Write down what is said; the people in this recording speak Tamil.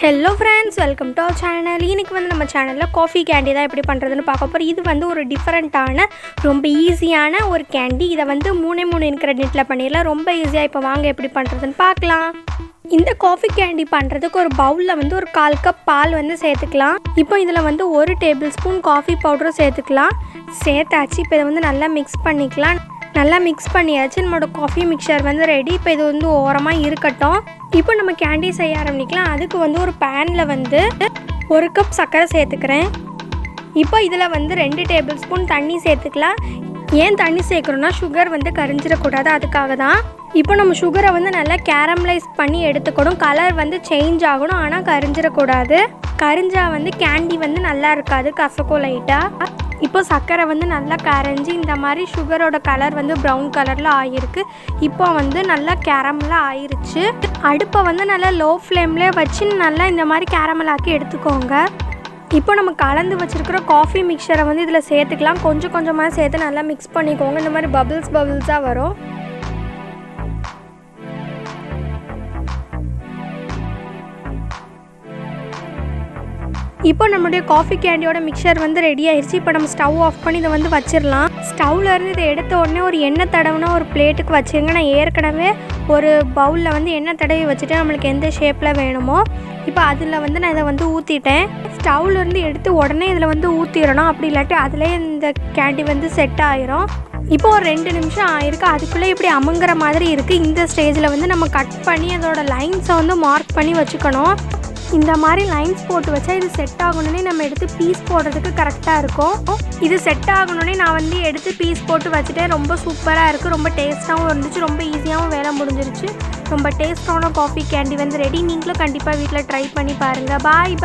Hello friends, welcome to our channel. இன்றைக்கி நம்ம சேனலில் காஃபி கேண்டி தான் எப்படி பண்ணுறதுன்னு பார்க்க போகிறோம். இது ஒரு டிஃப்ரெண்ட்டான ரொம்ப ஈஸியான ஒரு கேண்டி. இதை 3 இன்க்ரெடியன்ட்டில் பண்ணிடலாம். ரொம்ப ஈஸியாக. இப்போ வாங்க எப்படி பண்ணுறதுன்னு பார்க்கலாம். இந்த காஃபி கேண்டி பண்ணுறதுக்கு ஒரு பவுலில் ஒரு 1/4 கப் பால் சேர்த்துக்கலாம். இப்போ இதில் 1 டேபிள் ஸ்பூன் காஃபி பவுடரும் சேர்த்துக்கலாம். சேர்த்தாச்சு. இப்போ இதை நல்லா மிக்ஸ் பண்ணிக்கலாம். நல்லா மிக்ஸ் பண்ணியாச்சு. நம்மளோட காஃபி மிக்சர் ரெடி. இப்போ இது ஓரமாக இருக்கட்டும். இப்போ நம்ம கேண்டி செய்ய ஆரம்பிக்கலாம். அதுக்கு ஒரு பேனில் 1 கப் சர்க்கரை சேர்த்துக்கிறேன். இப்போ இதில் 2 டேபிள் ஸ்பூன் தண்ணி சேர்த்துக்கலாம். ஏன் தண்ணி சேர்க்குறோன்னா சுகர் கரிஞ்சிடக்கூடாது, அதுக்காக தான். இப்போ நம்ம சுகரை நல்லா கேரமலைஸ் பண்ணி எடுத்துக்கணும். கலர் சேஞ்ச் ஆகணும், ஆனால் கரிஞ்சிடக்கூடாது. கரிஞ்சா கேண்டி நல்லா இருக்காது, கசக்கும் லைட்டாக. இப்போ சர்க்கரை நல்லா கரைஞ்சி இந்த மாதிரி சுகரோட கலர் ப்ரௌன் கலரில் ஆகிருக்கு. இப்போ நல்லா கேரமலாக ஆயிடுச்சு. அடுப்பை நல்லா லோ ஃப்ளேம்லேயே வச்சு நல்லா இந்த மாதிரி கேரமல் ஆக்கி எடுத்துக்கோங்க. இப்போ நம்ம கலந்து வச்சுருக்கிற காஃபி மிக்சரை இதில் சேர்த்துக்கலாம். கொஞ்சம் கொஞ்சமாக சேர்த்து நல்லா மிக்ஸ் பண்ணிக்கோங்க. இந்த மாதிரி பபிள்ஸாக வரும். இப்போ நம்மளுடைய காஃபி கேண்டியோட மிக்சர் ரெடி ஆயிடுச்சு. இப்போ நம்ம ஸ்டவ் ஆஃப் பண்ணி இதை வச்சிடலாம். ஸ்டவ்லேருந்து இதை எடுத்த உடனே ஒரு எண்ணெய் தடவுனா ஒரு பிளேட்டுக்கு வச்சுருங்க. நான் ஏற்கனவே ஒரு பவுலில் எண்ணெய் தடவி வச்சுட்டு நம்மளுக்கு எந்த ஷேப்பில் வேணுமோ இப்போ அதில் நான் இதை ஊற்றிட்டேன். ஸ்டவ்லேருந்து எடுத்து உடனே இதில் ஊற்றிடணும். அப்படி இல்லாட்டி அதிலே இந்த கேண்டி செட் ஆயிரும். இப்போ ஒரு 2 நிமிஷம் ஆயிருக்கு. அதுக்குள்ளே இப்படி அமுங்குற மாதிரி இருக்குது. இந்த ஸ்டேஜில் நம்ம கட் பண்ணி அதோட லைன்ஸை மார்க் பண்ணி வச்சுக்கணும். இந்த மாதிரி லைன்ஸ் போட்டு வச்சா இது செட் ஆகணுன்னே நம்ம எடுத்து பீஸ் போடுறதுக்கு கரெக்டாக இருக்கும். இது செட் ஆகணுன்னே நான் எடுத்து பீஸ் போட்டு வச்சுட்டேன். ரொம்ப சூப்பராக இருக்குது. ரொம்ப டேஸ்ட்டாகவும் இருந்துச்சு. ரொம்ப ஈஸியாகவும் வேலை முடிஞ்சிருச்சு. ரொம்ப டேஸ்ட்டான காஃபி கேண்டி ரெடி. நீங்களும் கண்டிப்பாக வீட்டில் ட்ரை பண்ணி பாருங்கள். பாய்.